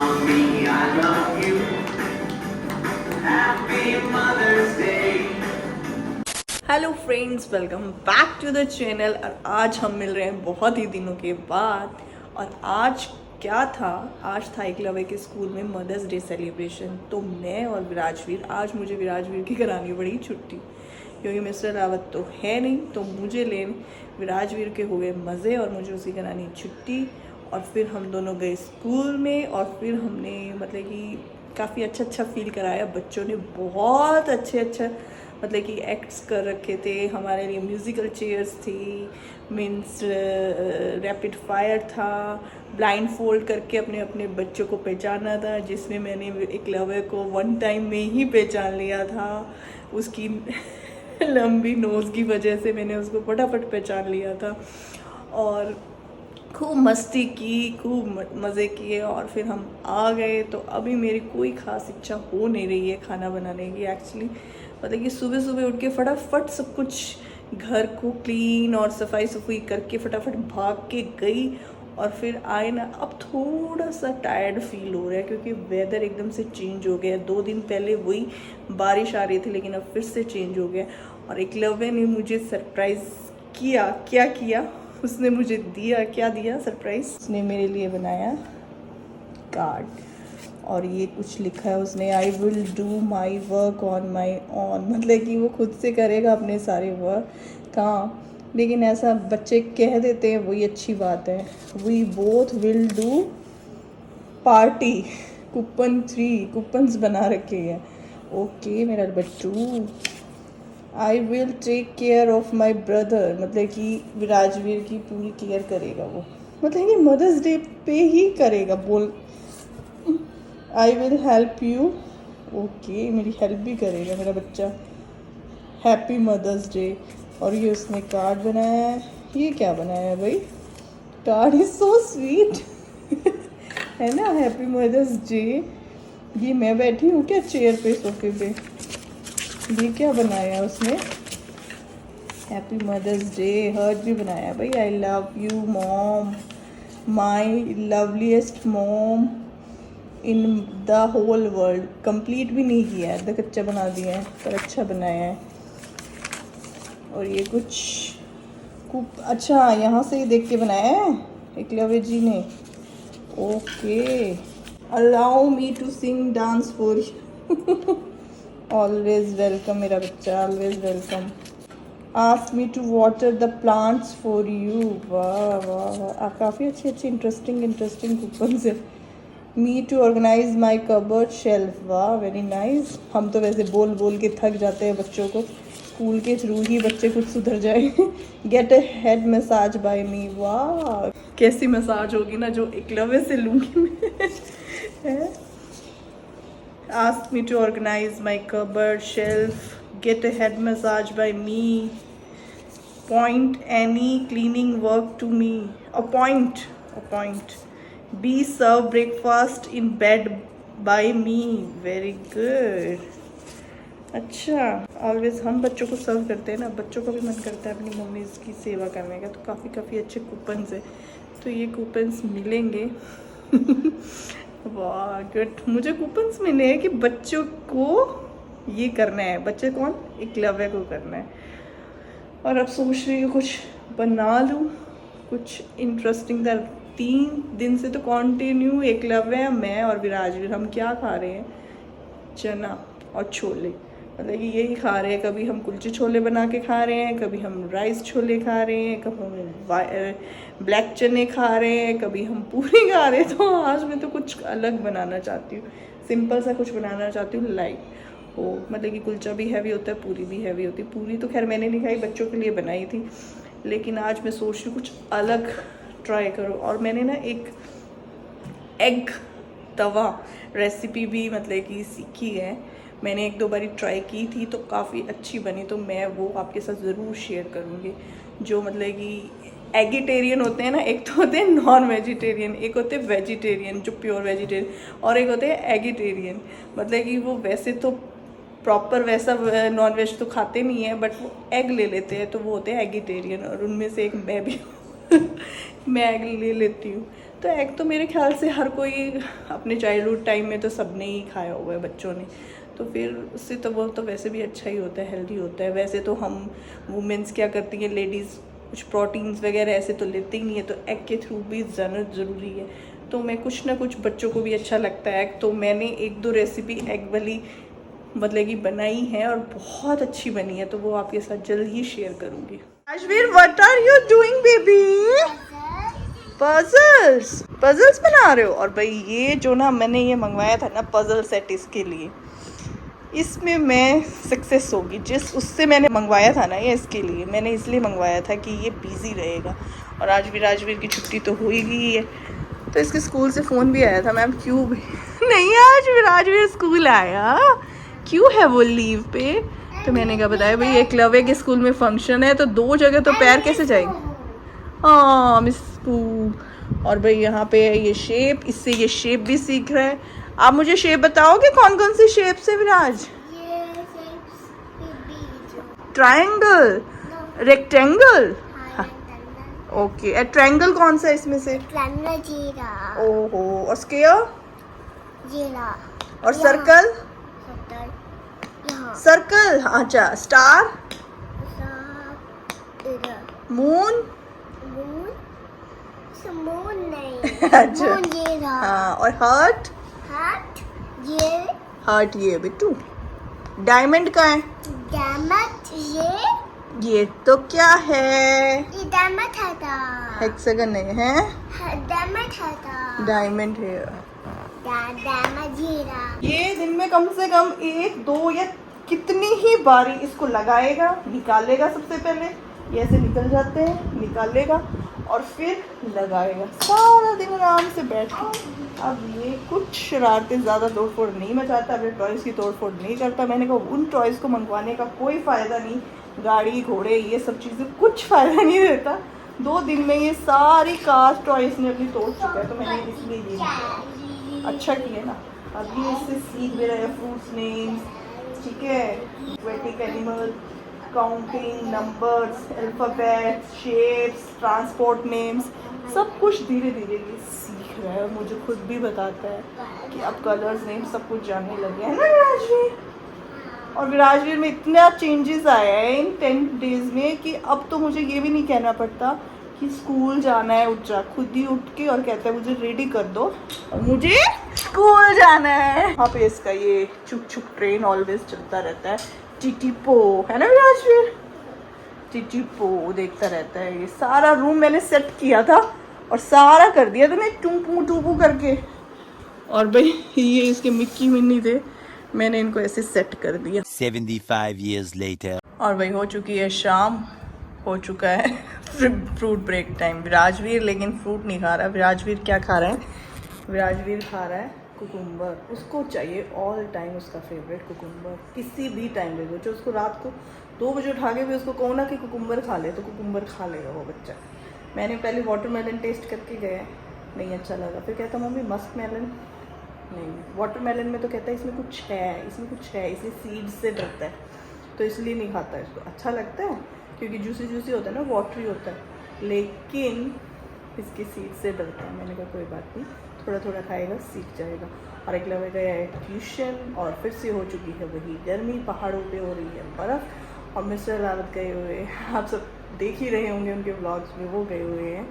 Me, I love you. Happy Mother's Day. Hello friends, welcome back to the channel. और आज हम मिल रहे हैं बहुत ही दिनों के बाद। और आज क्या था? आज था एकलव्य के स्कूल में मदर्स डे सेलिब्रेशन। तो मैं और विराजवीर, आज मुझे विराजवीर की करानी पड़ी छुट्टी, क्योंकि मिस्टर रावत तो है नहीं। तो मुझे विराजवीर के हो गए मज़े और मुझे उसी करानी छुट्टी। और फिर हम दोनों गए स्कूल में और फिर हमने मतलब कि काफ़ी अच्छा फील कराया। बच्चों ने बहुत अच्छे मतलब कि एक्ट्स कर रखे थे। हमारे लिए म्यूज़िकल चेयर्स थी, मीन्स रैपिड फायर था, ब्लाइंड फोल्ड करके अपने अपने बच्चों को पहचाना था, जिसमें मैंने एकलव्य को वन टाइम में ही पहचान लिया था। उसकी लंबी नोज़ की वजह से मैंने उसको फटाफट पहचान लिया था। और खूब मस्ती की, खूब मज़े किए और फिर हम आ गए। तो अभी मेरी कोई ख़ास इच्छा हो नहीं रही है खाना बनाने की एक्चुअली। मतलब कि सुबह सुबह उठ के फटाफट सब कुछ घर को क्लीन और सफाई करके फटाफट भाग के गई और फिर आए ना। अब थोड़ा सा टायर्ड फील हो रहा है, क्योंकि वेदर एकदम से चेंज हो गया है। 2 दिन पहले वही बारिश आ रही थी, लेकिन अब फिर से चेंज हो गया। और एकलव्य ने मुझे सरप्राइज़ किया। क्या किया उसने? मुझे दिया, क्या दिया सरप्राइज़? उसने मेरे लिए बनाया कार्ड और ये कुछ लिखा है उसने, I will do my work on my on. मतलब कि वो खुद से करेगा अपने सारे वर्क काम। लेकिन ऐसा बच्चे कह देते हैं, वही अच्छी बात है। We both will do party. Coupon 3 coupons बना रखे हैं। ओके मेरा बच्चू। I will take care of my brother. मतलब कि विराजवीर की पूरी केयर करेगा वो। मतलब कि मदर्स डे पे ही करेगा। बोल, I will help you. Okay मेरी हेल्प भी करेगा मेरा बच्चा। Happy mother's day. और ये उसने कार्ड बनाया है। ये क्या बनाया है भाई? कार्ड इज सो स्वीट है ना, हैप्पी मदर्स डे। ये मैं बैठी हूँ क्या चेयर पे, सोफे पे? ये क्या बनाया है उसने? हैप्पी मदर्स डे हर्ट भी बनाया है भाई। I love you mom, my loveliest mom in the whole world. Complete भी नहीं किया है, आधा कच्चा बना दिया है, पर अच्छा बनाया है। और ये कुछ अच्छा यहाँ से ही देख के बनाया है एकलव्य जी ने। Okay, allow me to sing dance for you. Always welcome मेरा बच्चा, always welcome. Ask me to water the plants for you. वाह वाह वाह, काफ़ी अच्छी इंटरेस्टिंग कूपन्स है। Me to organise my cupboard shelf. वाह वेरी नाइस। हम तो वैसे बोल बोल के थक जाते हैं बच्चों को, स्कूल के थ्रू ही बच्चे कुछ सुधर जाए। Get a head massage by me. वाह कैसी मसाज होगी ना जो एकलव्य से लूँगी मैं। Ask me to organize my cupboard shelf. Get a head massage by me. Point any cleaning work to me. Appoint. Be served breakfast in bed by me. Very good. अच्छा, always हम बच्चों को सर्व करते हैं ना, बच्चों का भी मन करता है अपनी मम्मी की सेवा करने का। तो काफ़ी अच्छे कूपन्स है। तो ये कूपन्स मिलेंगे। वाह गुड, मुझे कूपन्स मिले हैं कि बच्चों को ये करना है। बच्चे कौन? एकलव्य को करना है। और अब सोच रही हूँ कुछ बना लूँ, कुछ इंटरेस्टिंग। 3 दिन से तो कॉन्टिन्यू एकलव्य, मैं और विराजवीर हम क्या खा रहे हैं? चना और छोले। मतलब कि यही खा रहे हैं। कभी हम कुलचे छोले बना के खा रहे हैं, कभी हम राइस छोले खा रहे हैं, कभी हम ब्लैक चने खा रहे हैं, कभी हम पूरी खा रहे हैं। तो आज मैं तो कुछ अलग बनाना चाहती हूँ, सिंपल सा कुछ बनाना चाहती हूँ। लाइक वो मतलब कि कुलचा भी हैवी होता है, पूरी भी हैवी होती है। पूरी तो खैर मैंने नहीं खाई, बच्चों के लिए बनाई थी। लेकिन आज मैं सोच रही हूँ कुछ अलग ट्राई करूँ। और मैंने ना एक एग तवा रेसिपी भी मतलब कि सीखी है। मैंने 1-2 बारी ट्राई की थी तो काफ़ी अच्छी बनी। तो मैं वो आपके साथ ज़रूर शेयर करूँगी। जो मतलब कि एगिटेरियन होते हैं ना, एक तो होते हैं नॉन वेजिटेरियन, एक होते हैं वेजिटेरियन जो प्योर वेजिटेरियन, और एक होते हैं एगिटेरियन। मतलब कि वो वैसे तो प्रॉपर वैसा नॉन वेज तो खाते नहीं है, बट वो एग ले लेते हैं, तो वो होते हैं एगिटेरियन। और उनमें से एक मैं भी मैं एग ले लेती हूँ। तो एग तो मेरे ख्याल से हर कोई अपने चाइल्डहुड टाइम में तो सबने ही खाया हुआ है बच्चों ने, तो फिर उससे तो वो तो वैसे भी अच्छा ही होता है, हेल्दी होता है। वैसे तो हम वुमेंस क्या करती हैं, लेडीज़ कुछ प्रोटीन्स वगैरह ऐसे तो लेते ही नहीं है, तो एग के थ्रू भी ज़रूरी है। तो मैं कुछ ना कुछ बच्चों को भी अच्छा लगता है एग, तो मैंने 1-2 रेसिपी एग वाली मतलब कि बनाई है और बहुत अच्छी बनी है, तो वो आपके साथ जल्द ही शेयर करूँगी। Rajveer, what are you doing baby? Puzzles बना रहे हो? और भाई ये जो ना मैंने ये मंगवाया था ना पजल सेट, इसके लिए इसमें मैं सक्सेस होगी। जिस उससे मैंने मंगवाया था ना ये, इसके लिए मैंने इसलिए मंगवाया था कि ये बिजी रहेगा। और आज भी राजवीर की छुट्टी तो हो ही गई है, तो इसके स्कूल से फ़ोन भी आया था, मैम क्यों भी नहीं आज राजवीर स्कूल आया, क्यों है वो लीव पे? तो मैंने कहा बताया भाई एकलव्य के स्कूल में फंक्शन है, तो 2 जगह तो पैर कैसे जाएंगे। हाँ मिस स्कूल। और भाई यहाँ पे है ये शेप, इससे ये शेप भी सीख रहा है। आप मुझे शेप बताओगे कौन कौन सी शेप से Viraj? Triangle, rectangle, okay. Triangle कौन सा है इसमें से? ओहो, और स्क्वायर? और सर्कल? सर्कल, अच्छा। स्टार? मून? अच्छा हाँ, और हार्ट? हार्ट ये बिट्टू। डायमंड का है? ये तो क्या है? हेक्सागन नहीं है, डायमंड है। ये दिन में कम से कम 1-2 या कितनी ही बारी इसको लगाएगा, निकालेगा। सबसे पहले ये ऐसे निकल जाते हैं, निकालेगा और फिर लगाएगा सारा दिन आराम से बैठ के। अब ये कुछ शरारतें ज़्यादा तोड़फोड़ नहीं मचाता, अपने टॉयज़ की तोड़फोड़ नहीं करता। मैंने कहा उन टॉयज़ को मंगवाने का कोई फ़ायदा नहीं, गाड़ी घोड़े ये सब चीज़ें कुछ फ़ायदा नहीं देता। 2 दिन में ये सारी कार टॉयज़ ने अपनी तोड़ चुका है, तो मैंने इसलिए ये अच्छा किया ना। अभी इससे सीख भी रहे फ्रूट्स नेम्स, ठीक है, aquatic animal, counting, numbers, alphabet, shapes, transport names, सब कुछ धीरे धीरे ये सीख रहा है। और मुझे खुद भी बताता है कि अब कलर्स नेम सब कुछ जानने लगे हैं ना विराजवीर। और विराजवीर में इतना चेंजेस आया है इन 10 डेज़ में कि अब तो मुझे ये भी नहीं कहना पड़ता कि स्कूल जाना है, उठ जा, खुद ही उठ के और कहता है मुझे रेडी कर दो और मुझे स्कूल जाना है। वहाँ पे इसका ये चुप चुप ट्रेन ऑलवेज चलता रहता है, टिटिपो है ना विराजवीर, टिटिपो देखता रहता है। ये सारा रूम मैंने सेट किया था और सारा कर दिया तो मैं टूपू टूपू करके। और भाई ये इसके मिक्की मिन्नी थे, मैंने इनको ऐसे सेट कर दिया। 75 years later. और भाई हो चुकी है शाम, हो चुका है फ्रूट ब्रेक टाइम। विराजवीर लेकिन फ्रूट नहीं खा रहा। विराजवीर क्या खा रहा है? विराजवीर खा रहा है कुकुम्बर। उसको चाहिए ऑल टाइम, उसका फेवरेट कुकुम्बर, किसी भी टाइम ले लो। जो उसको रात को 2 बजे उठा के भी उसको कहो ना कि कुकुम्बर खा ले, तो कुकुम्बर खा लेगा वो बच्चा। मैंने पहले वाटरमेलन टेस्ट करके गया, नहीं अच्छा लगा। फिर कहता मम्मी मस्क मेलन, नहीं। वाटरमेलन में तो कहता है इसमें कुछ है, इसमें कुछ है, इसमें सीड्स से डरता है, तो इसलिए नहीं खाता है। इसको अच्छा लगता है क्योंकि जूसी जूसी होता है ना, वाटरी होता है, लेकिन इसके सीड से डरता है। मैंने कहा कोई बात नहीं, थोड़ा थोड़ा खाएगा, सीख जाएगा। और एक लवे गया है ट्यूशन, और फिर से हो चुकी है वही गर्मी, पहाड़ों पे हो रही है बर्फ़। और मिस्टर लालत गए हुए हैं, आप सब देख ही रहे होंगे उनके व्लॉग्स में, वो गए हुए हैं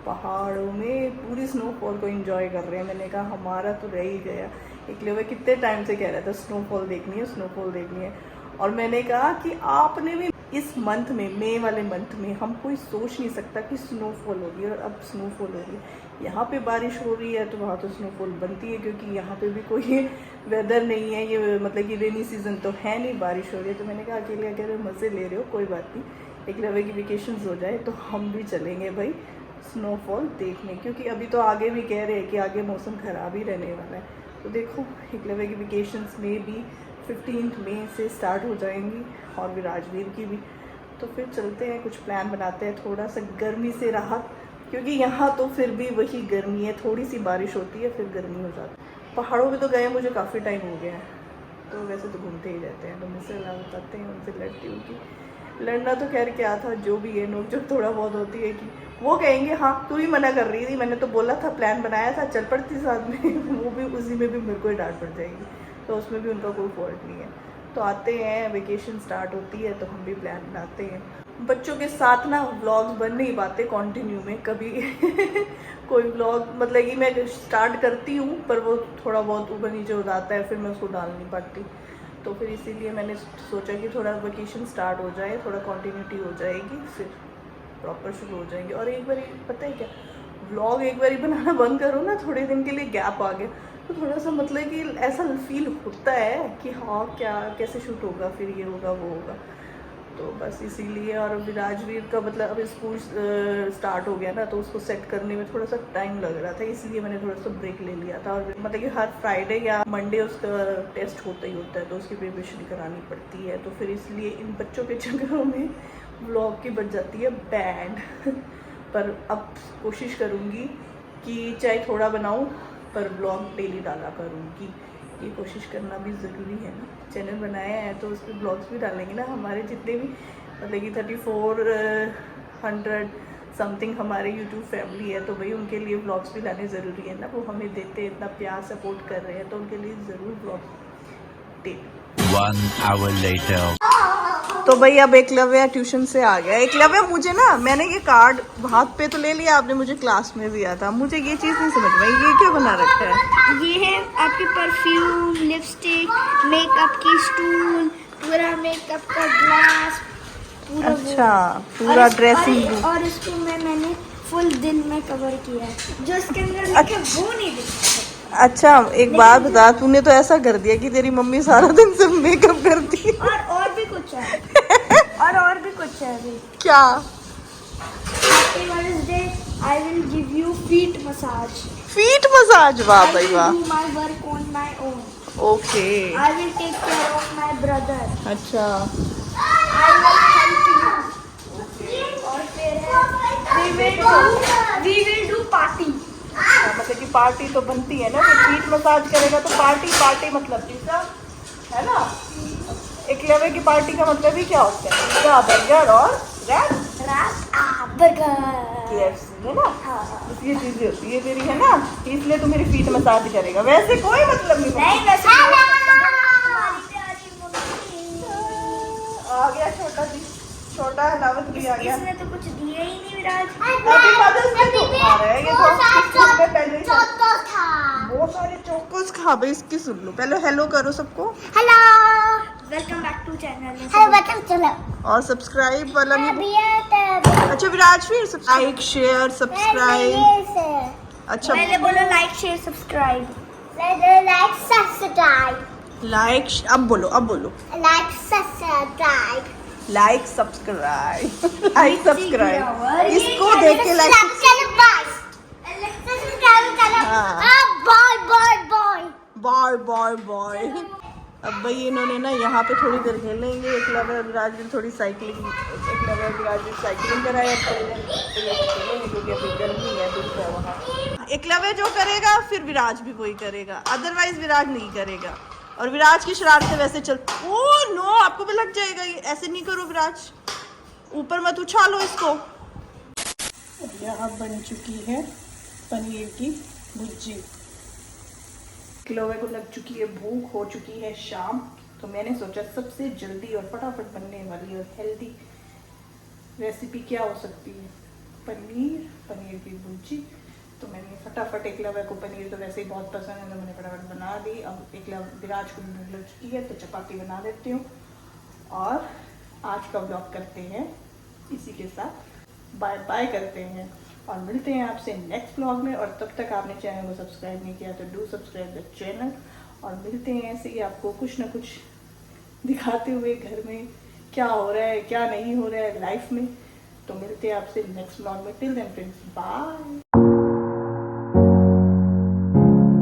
पहाड़ों में, पूरी स्नोफॉल को एंजॉय कर रहे हैं। मैंने कहा हमारा तो रह ही गया। एक लवे कितने टाइम से कह रहा था स्नोफॉल देखनी है, स्नोफॉल देखनी है। और मैंने कहा कि आपने भी इस मंथ में, मई वाले मंथ में, हम कोई सोच नहीं सकता कि स्नोफॉल होगी, और अब स्नोफॉल होगी। यहाँ पे बारिश हो रही है तो वहाँ तो स्नोफॉल बनती है, क्योंकि यहाँ पे भी कोई वेदर नहीं है, ये मतलब कि रेनी सीज़न तो है नहीं, बारिश हो रही है। तो मैंने कहा अकेले अकेले मज़े ले रहे हो, कोई बात नहीं, एक लवे की वेकेशंस हो जाए तो हम भी चलेंगे भाई स्नोफॉल देखने, क्योंकि अभी तो आगे भी कह रहे हैं कि आगे मौसम ख़राब ही रहने वाला है। तो देखो एक लवे की वेकेशंस में भी 15 मई से स्टार्ट हो जाएंगी, और विराजवीर की भी। तो फिर चलते हैं, कुछ प्लान बनाते हैं, थोड़ा सा गर्मी से राहत, क्योंकि यहाँ तो फिर भी वही गर्मी है, थोड़ी सी बारिश होती है फिर गर्मी हो जाती है। पहाड़ों पे तो गए मुझे काफ़ी टाइम हो गया है, तो वैसे तो घूमते ही रहते हैं। तो मुझसे बताते हैं, उनसे लड़ती हूँ कि लड़ना तो खैर क्या था, जो भी है नोकझोंक थोड़ा बहुत होती है कि वो कहेंगे हाँ तू ही मना कर रही थी, मैंने तो बोला था, प्लान बनाया था, चल पड़ती साथ में। वो भी उसी में भी मेरे को ही डांट पड़ जाएगी, तो उसमें भी उनका कोई फॉल्ट नहीं है। तो आते हैं, वेकेशन स्टार्ट होती है तो हम भी प्लान बनाते हैं। बच्चों के साथ ना व्लॉग्स बन नहीं पाते कंटिन्यू में कभी। कोई व्लॉग मतलब कि मैं स्टार्ट करती हूँ पर वो थोड़ा बहुत ऊपर नीचे हो जाता है, फिर मैं उसको डाल नहीं पाती। तो फिर इसीलिए मैंने सोचा कि थोड़ा वेकेशन स्टार्ट हो जाए, थोड़ा कंटिन्यूटी हो जाएगी, फिर प्रॉपर शुरू हो जाएंगे। और एक बार पता है क्या, व्लॉग एक बार बनाना बंद करो ना, थोड़े दिन के लिए गैप आ गया तो थोड़ा सा मतलब कि ऐसा फील होता है कि हाँ क्या कैसे शूट होगा, फिर ये होगा वो होगा। तो बस इसीलिए। और अभी राजवीर का मतलब अभी स्कूल स्टार्ट हो गया ना, तो उसको सेट करने में थोड़ा सा टाइम लग रहा था, इसलिए मैंने थोड़ा सा ब्रेक ले लिया था। और मतलब कि हर फ्राइडे या मंडे उसका टेस्ट होता ही होता है, तो उसकी प्रिपरेशन करानी पड़ती है। तो फिर इसलिए इन बच्चों के चक्करों में व्लॉग की बच जाती है बैंड। पर अब कोशिश करूँगी कि चाहे थोड़ा बनाऊँ पर व्लॉग डेली डाला करूँगी। ये कोशिश करना भी ज़रूरी है ना, चैनल बनाया है तो उस पर ब्लॉग्स भी डालेंगे ना। हमारे जितने भी मतलब कि 3400 समथिंग हमारे यूट्यूब फैमिली है, तो भाई उनके लिए ब्लॉग्स भी लाने ज़रूरी है ना। वो हमें देते हैं, इतना प्यार सपोर्ट कर रहे हैं, तो उनके लिए ज़रूर ब्लॉग्स दे। 1 hour later. तो भाई अब एकलव्य ट्यूशन से आ गया। एकलव्य मुझे ना, मैंने ये कार्ड हाथ पे तो ले लिया, आपने मुझे क्लास में दिया था, मुझे ये चीज़ नहीं समझ में, ये क्या बना रखा है? ये है आपके परफ्यूम, लिपस्टिक, मेकअप की स्टूल, पूरा मेकअप का ग्लास, पूरा अच्छा, वो। पूरा ड्रेसिंग रूम। और इसको मैंने फुल दिन में कवर किया है, जो इसके अंदर लिखा है वो नहीं दिखता। अच्छा एक बात बता, तूने तो ऐसा कर दिया कि तेरी मम्मी सारा दिन सिर्फ मेकअप करती है। और भी कुछ है। और भी कुछ है अभी। क्या? Happy Mother's Day, I will give you feet massage. Feet massage, वाह भाई I वाह। will do my work on my own. Okay, I will take care of my brother. अच्छा। I will help you. और फिर है we will do party. मतलब कि party तो बनती है ना, फीट मसाज करेगा तो पार्टी, पार्टी मतलब पिज्जा है ना। एकलव्य की पार्टी का मतलब ही क्या होता है? पिज्जा, बर्गर और बर्गर। KFC है ना, बस ये चीजें होती है तेरी है ना, इसलिए तू मेरी फीट मसाज करेगा, वैसे कोई मतलब नहीं। नहीं वैसे आ गया छोटा जी, छोटा हलावत भी आ गया। इसने तो कुछ दिया ही नहीं विराज। हैप्पी मदर्स डे तो आ रहा है, ये तो स्कूल में पहले ही था। बहुत सारे चोकोस खा भाई। इसकी सुन लो पहले, हेलो करो सबको। Hello, welcome back to channel. Hello welcome, चलो। और सब्सक्राइब वाला नहीं। अच्छा विराज, फिर लाइक शेयर सब्सक्राइब। अच्छा पहले बोलो like share subscribe. Like subscribe. Like, अब बोलो, अब बोलो like subscribe. Like subscribe. Like subscribe, इसको देख के लाइक। Boy boy boy. अब भाई इन्होंने ना यहाँ पे थोड़ी देर खेलेंगे, एकलव्य और विराज भी थोड़ी साइकिलिंग, एकलव्य और विराज भी साइकिलिंग कराया, थोड़ी देर खेलेंगे क्योंकि अभी गर्मी है, धूप है वहाँ। एकलव्य जो करेगा फिर विराज भी वही करेगा, अदरवाइज विराज नहीं करेगा। और विराज की शरारतें वैसे चल, ओ नो आपको भी लग जाएगा, ये ऐसे नहीं करो विराज, ऊपर मत उछालो इसको। यहाँ बन चुकी है पनीर की भुर्जी। एकलव्य को लग चुकी है भूख, हो चुकी है शाम, तो मैंने सोचा सबसे जल्दी और फटाफट बनने वाली और हेल्दी रेसिपी क्या हो सकती है, पनीर की भुर्जी। तो मैंने फटाफट, एकलव्य को पनीर तो वैसे ही बहुत पसंद है, तो मैंने फटाफट बना दी। अब एकलव्य विराज को भी लग चुकी है तो चपाती बना देती हूँ। और आज का व्लॉग करते हैं इसी के साथ, बाय बाय करते हैं और मिलते हैं आपसे नेक्स्ट व्लॉग में। और तब तक आपने चैनल को सब्सक्राइब नहीं किया तो डू सब्सक्राइब द चैनल। और मिलते हैं ऐसे ही आपको कुछ ना कुछ दिखाते हुए घर में क्या हो रहा है क्या नहीं हो रहा है लाइफ में। तो मिलते हैं आपसे नेक्स्ट व्लॉग में। Till then friends, bye.